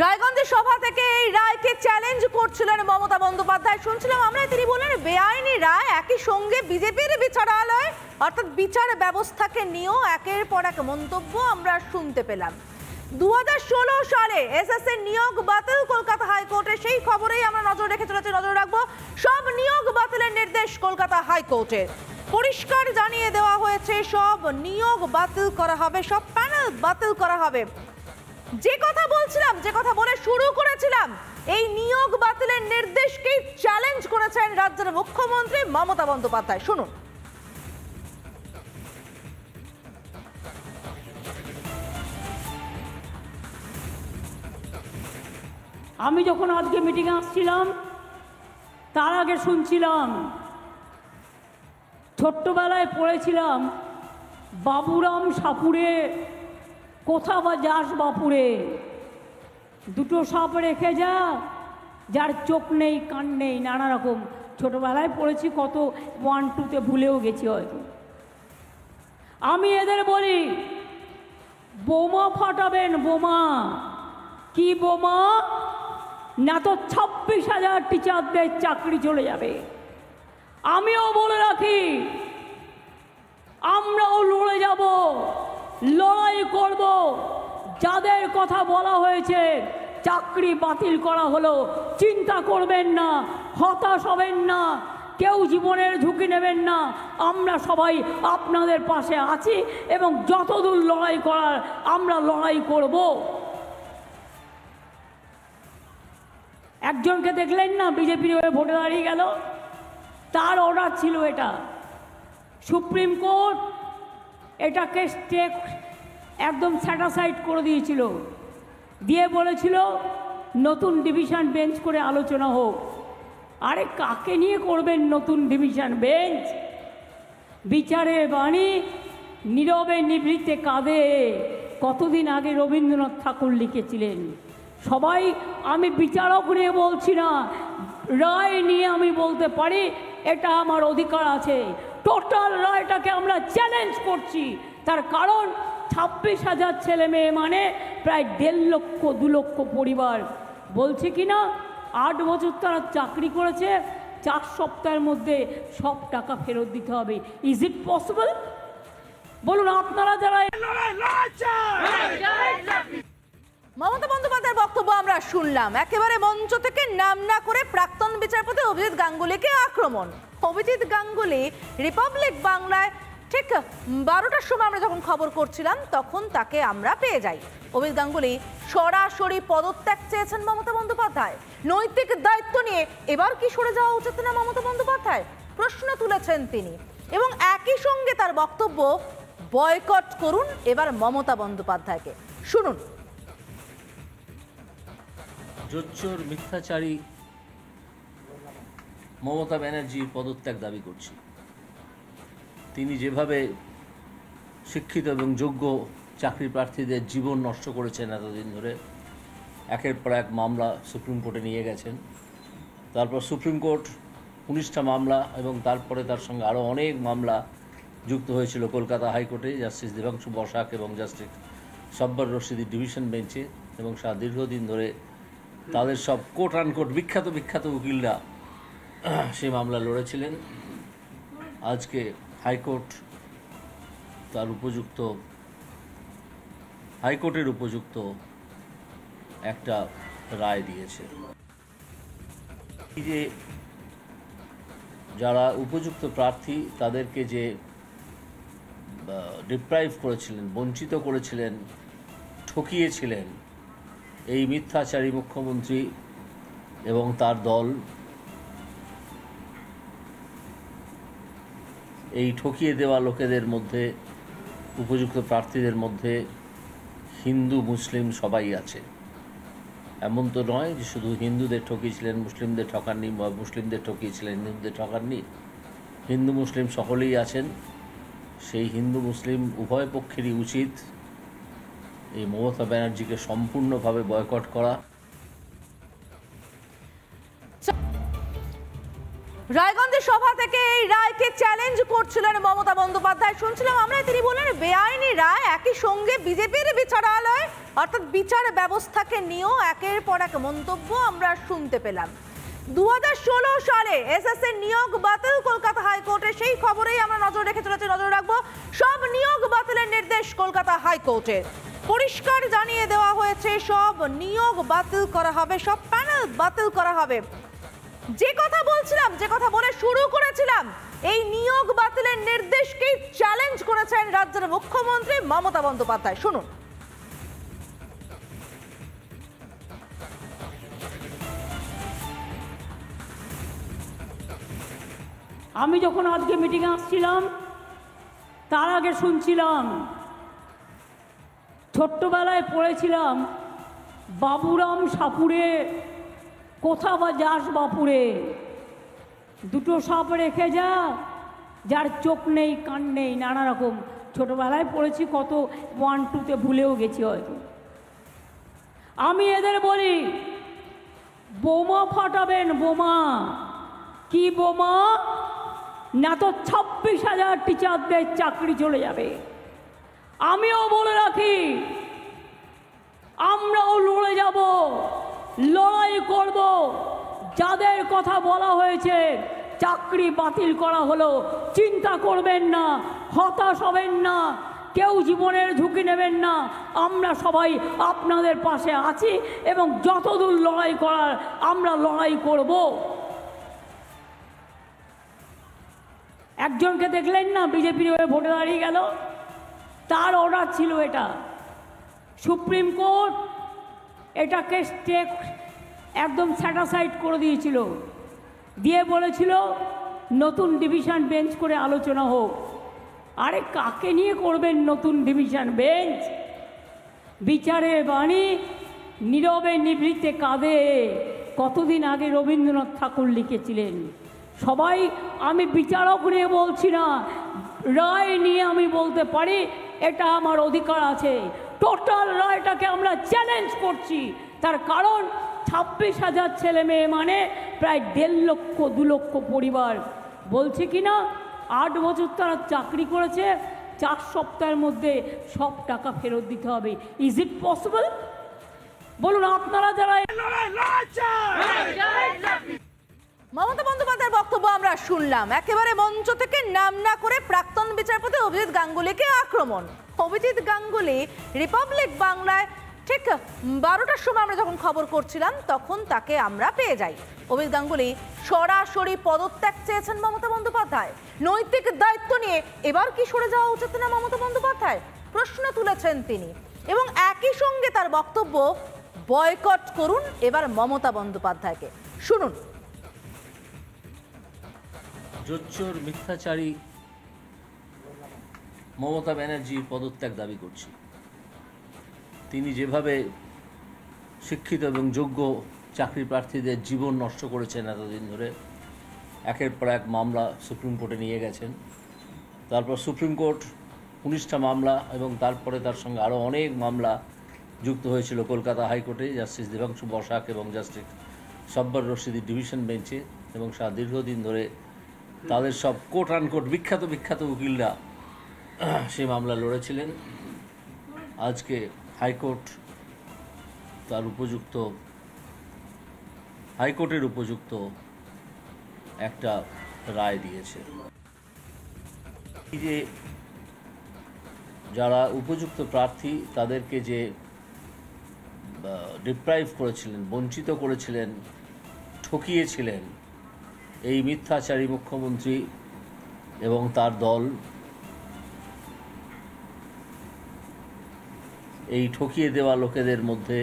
রায়গঞ্জের সভা থেকে এই রায়কে চ্যালেঞ্জ করছিলেন মমতা বন্দ্যোপাধ্যায়। শুনছিলাম আমরা, তিনি বললেন বেআইনি রায়, একই সঙ্গে বিজেপির বিচারালয় অর্থাৎ বিচার ব্যবস্থাকে নিয়েও একের পর এক মন্তব্য আমরা শুনতে পেলাম। 2016 সালে এসএসসি নিয়োগ বাতিল কলকাতা হাইকোর্টে, সেই খবরেই আমরা নজর রেখে চলেছি, নজর রাখবো। সব নিয়োগ বাতিলের নির্দেশ কলকাতা হাইকোর্টের। পরিষ্কার জানিয়ে দেওয়া হয়েছে সব নিয়োগ বাতিল করা হবে, সব প্যানেল বাতিল করা হবে। যে কথা বলছিলাম, যে কথা বলে শুরু করেছিলাম, এই নিয়োগ বাতিলের নির্দেশকেই চ্যালেঞ্জ করেছেন রাজ্যের মুখ্যমন্ত্রী মমতা বন্দ্যোপাধ্যায়। শুনুন। আমি যখন আজকে মিটিংয়ে আসছিলাম তার আগে শুনছিলাম, ছোট্টবেলায় পড়েছিলাম বাবুরাম সাপুরে কোথা বা যাস বাপুরে, দুটো সাপ রেখে যা, যার চোখ নেই কান নেই, নানা রকম ছোটোবেলায় পড়েছি, কত 1, 2তে ভুলেও গেছি হয়তো। আমি এদের বলি বোমা ফাটাবেন, বোমা। কি বোমা? না তো 26,000 টিচারদের চাকরি চলে যাবে। আমিও বলে রাখি, আমরাও লড়ে যাব, লড়াই করব। যাদের কথা বলা হয়েছে চাকরি বাতিল করা হলো, চিন্তা করবেন না, হতাশ হবেন না, কেউ জীবনের ঝুঁকি নেবেন না। আমরা সবাই আপনাদের পাশে আছি এবং যতদূর লড়াই করার আমরা লড়াই করব। একজনকে দেখলেন না, বিজেপির হয়ে ভোটে দাঁড়িয়ে গেল, তার অর্ডার ছিল এটা। সুপ্রিম কোর্ট এটাকে একদম স্যাটিসফাইড করে দিয়েছিল, দিয়ে বলেছিল নতুন ডিভিশন বেঞ্চ করে আলোচনা হোক। আরে কাকে নিয়ে করবেন নতুন ডিভিশন বেঞ্চ? বিচারের বাণী নীরবে নিভৃতে কাঁদে, কতদিন আগে রবীন্দ্রনাথ ঠাকুর লিখেছিলেন। সবাই, আমি বিচারক নিয়ে বলছি না, রায় নিয়ে আমি বলতে পারি, এটা আমার অধিকার আছে। টোটাল রায়টাকে আমরা চ্যালেঞ্জ করছি। তার কারণ 26,000 ছেলে মেয়ে মানে প্রায় 1.5 লক্ষ 2 লক্ষ পরিবার। বলছে কি না 8 বছর তারা চাকরি করেছে, 4 সপ্তাহের মধ্যে সব টাকা ফেরত দিতে হবে। Is it possible? বলুন আপনারা যারা। মমতা বন্দ্যোপাধ্যায়ের বক্তব্য আমরা শুনলাম। একেবারে মঞ্চ থেকে নাম না করে প্রাক্তন বিচারপতি অভিজিৎ গাঙ্গুলিকে আক্রমণ। অভিজিৎ গাঙ্গুলি রিপাবলিক বাংলায় ঠিক 12টার সময় আমরা যখন খবর করছিলাম তখন তাকে আমরা পেয়ে যাই। অভিজিৎ গাঙ্গুলি সরাসরি পদত্যাগ চেয়েছেন মমতা বন্দ্যোপাধ্যায়। নৈতিক দায়িত্ব নিয়ে এবার কি সরে যাওয়া উচিত না মমতা বন্দ্যোপাধ্যায়, প্রশ্ন তুলেছেন তিনি। এবং একই সঙ্গে তার বক্তব্য, বয়কট করুন এবার মমতা বন্দ্যোপাধ্যায়কে। শুনুন। জোচ্চোর মিথ্যাচারী মমতা ব্যানার্জির পদত্যাগ দাবি করছি। তিনি যেভাবে শিক্ষিত এবং যোগ্য চাকরি প্রার্থীদের জীবন নষ্ট করেছেন এতদিন ধরে, একের পর এক মামলা সুপ্রিম কোর্টে নিয়ে গেছেন, তারপর সুপ্রিম কোর্ট 19টা মামলা এবং তারপরে তার সঙ্গে আরও অনেক মামলা যুক্ত হয়েছিল কলকাতা হাইকোর্টে জাস্টিস দেবাংশু বসাক এবং জাস্টিস সব্বর রশিদির ডিভিশন বেঞ্চে। এবং দীর্ঘদিন ধরে তাদের সব কোট আনকোট বিখ্যাত উকিলরা সেই মামলা লড়েছিলেন। আজকে হাইকোর্ট তার হাইকোর্টের উপযুক্ত একটা রায় দিয়েছে। এই যে যারা উপযুক্ত প্রার্থী তাদেরকে যে ডিপ্রাইভ করেছিলেন, বঞ্চিত করেছিলেন, ঠকিয়েছিলেন এই মিথ্যাচারী মুখ্যমন্ত্রী এবং তার দল, এই ঠকিয়ে দেওয়া লোকেদের মধ্যে, উপযুক্ত প্রার্থীদের মধ্যে হিন্দু মুসলিম সবাই আছে। এমন তো নয় যে শুধু হিন্দুদের ঠকিয়েছিলেন, মুসলিমদের ঠকাননি, বা মুসলিমদের ঠকিয়েছিলেন, হিন্দুদের ঠকাননি। হিন্দু মুসলিম সকলেই আছেন। সেই হিন্দু মুসলিম উভয় পক্ষেরই উচিত এই মমতা ব্যানার্জিকে সম্পূর্ণভাবে বয়কট করা। রায়গঞ্জের সভা থেকে এই রায়কে চ্যালেঞ্জ করছিলেন মমতা বন্দ্যোপাধ্যায়। শুনছিলাম আমরা, তিনি বললেন বেআইনি রায়, একই সঙ্গে বিজেপির বিচারালয় অর্থাৎ বিচার ব্যবস্থাকে নিয়েও একের পর এক মন্তব্য আমরা শুনতে পেলাম। 2016 সালে এসএসসি নিয়োগ বাতিল কলকাতা হাইকোর্টে, সেই খবরেই আমরা নজর রেখে চলেছি, নজর রাখবো। সব নিয়োগ বাতিলের নির্দেশ কলকাতা হাইকোর্টের। পরিষ্কার জানিয়ে দেওয়া হয়েছে সব নিয়োগ বাতিল করা হবে, সব প্যানেল বাতিল করা হবে। যে কথা বলছিলাম, যে কথা বলে শুরু করেছিলাম, এই নিয়োগ বাতিলের নির্দেশকেই চ্যালেঞ্জ করেছেন রাজ্যের মুখ্যমন্ত্রী মমতা বন্দ্যোপাধ্যায়। শুনুন। আমি যখন আজকে মিটিংয়ে আসছিলাম তার আগে শুনছিলাম, ছোট্টবেলায় পড়েছিলাম বাবুরাম সাপুরে, কোথা বা যাস বাপুরে, দুটো সাপ রেখে যা, যার চোখ নেই কান নেই, নানা রকম ছোটবেলায় পড়েছি, কত 1, 2তে ভুলেও গেছি হয়তো। আমি এদের বলি বোমা ফাটাবেন, বোমা। কি বোমা? না তো 26,000 টিচারদের চাকরি চলে যাবে। আমিও বলে রাখি, আমরাও লড়ে যাব, লড়াই করব। যাদের কথা বলা হয়েছে চাকরি বাতিল করা হলো, চিন্তা করবেন না, হতাশ হবেন না, কেউ জীবনের ঝুঁকি নেবেন না। আমরা সবাই আপনাদের পাশে আছি এবং যতদূর লড়াই করার আমরা লড়াই করব। একজনকে দেখলেন না, বিজেপির হয়ে ভোটে দাঁড়িয়ে গেল, তার অর্ডার ছিল এটা। সুপ্রিম কোর্ট এটাকে একদম স্যাটাসাইড করে দিয়েছিল, দিয়ে বলেছিল নতুন ডিভিশন বেঞ্চ করে আলোচনা হোক। আরে কাকে নিয়ে করবেন নতুন ডিভিশন বেঞ্চ? বিচারের বাণী নীরবে নিভৃতে কাঁদে, কতদিন আগে রবীন্দ্রনাথ ঠাকুর লিখেছিলেন। সবাই, আমি বিচারক নিয়ে বলছি না, রায় নিয়ে আমি বলতে পারি, এটা আমার অধিকার আছে। টোটাল রায়টাকে আমরা চ্যালেঞ্জ করছি। তার কারণ 26,000 ছেলে মেয়ে মানে প্রায় 1.5 লক্ষ 2 লক্ষ পরিবার। বলছে কি না 8 বছর তারা চাকরি করেছে, 4 সপ্তাহের মধ্যে সব টাকা ফেরত দিতে হবে। Is it possible? বলুন আপনারা যারা। মমতা বন্দ্যোপাধ্যায়ের বক্তব্য আমরা শুনলাম। একেবারে মঞ্চ থেকে নাম না করে প্রাক্তন বিচারপতি অভিজিৎ গাঙ্গুলিকে আক্রমণ। অভিজিৎ গাঙ্গুলি রিপাবলিক বাংলায় ঠিক 12টার সময় আমরা যখন খবর করছিলাম তখন তাকে আমরা পেয়ে যাই। অভিজিৎ গাঙ্গুলি সরাসরি পদত্যাগ চেয়েছেন মমতা বন্দ্যোপাধ্যায়। নৈতিক দায়িত্ব নিয়ে এবার কি সরে যাওয়া উচিত না মমতা বন্দ্যোপাধ্যায়, প্রশ্ন তুলেছেন তিনি। এবং একই সঙ্গে তার বক্তব্য, বয়কট করুন এবার মমতা বন্দ্যোপাধ্যায়কে। শুনুন। জোচ্চোর মিথ্যাচারী মমতা ব্যানার্জির পদত্যাগ দাবি করছি। তিনি যেভাবে শিক্ষিত এবং যোগ্য চাকরি প্রার্থীদের জীবন নষ্ট করেছেন এতদিন ধরে, একের পর এক মামলা সুপ্রিম কোর্টে নিয়ে গেছেন। তারপর সুপ্রিম কোর্ট 19টা মামলা এবং তারপরে তার সঙ্গে আরও অনেক মামলা যুক্ত হয়েছিল কলকাতা হাইকোর্টে, জাস্টিস দেবাংশু বসাক এবং জাস্টিস সব্বর রশিদির ডিভিশন বেঞ্চে। এবং দীর্ঘদিন ধরে তাদের সব কোট আনকোট বিখ্যাত উকিলরা সেই মামলা লড়েছিলেন। আজকে হাইকোর্ট তার হাইকোর্টের উপযুক্ত একটা রায় দিয়েছে। যে যারা উপযুক্ত প্রার্থী তাদেরকে যে ডিপ্রাইভ করেছিলেন, বঞ্চিত করেছিলেন, ঠকিয়েছিলেন এই মিথ্যাচারী মুখ্যমন্ত্রী এবং তার দল, এই ঠকিয়ে দেওয়া লোকেদের মধ্যে,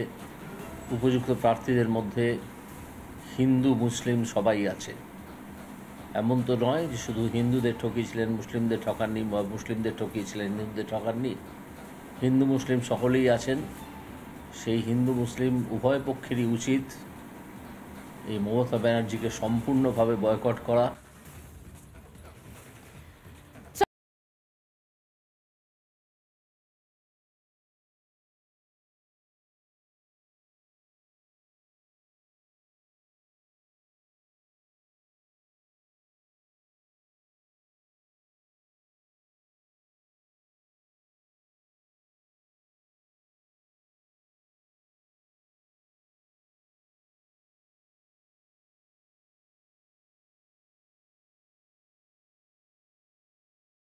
উপযুক্ত প্রার্থীদের মধ্যে হিন্দু মুসলিম সবাই আছে। এমন তো নয় যে শুধু হিন্দুদের ঠকিয়েছিলেন, মুসলিমদের ঠকাননি, বা মুসলিমদের ঠকিয়েছিলেন, হিন্দুদের ঠকাননি। হিন্দু মুসলিম সকলেই আছেন। সেই হিন্দু মুসলিম উভয় পক্ষেরই উচিত এই মমতা ব্যানার্জিকে সম্পূর্ণভাবে বয়কট করা।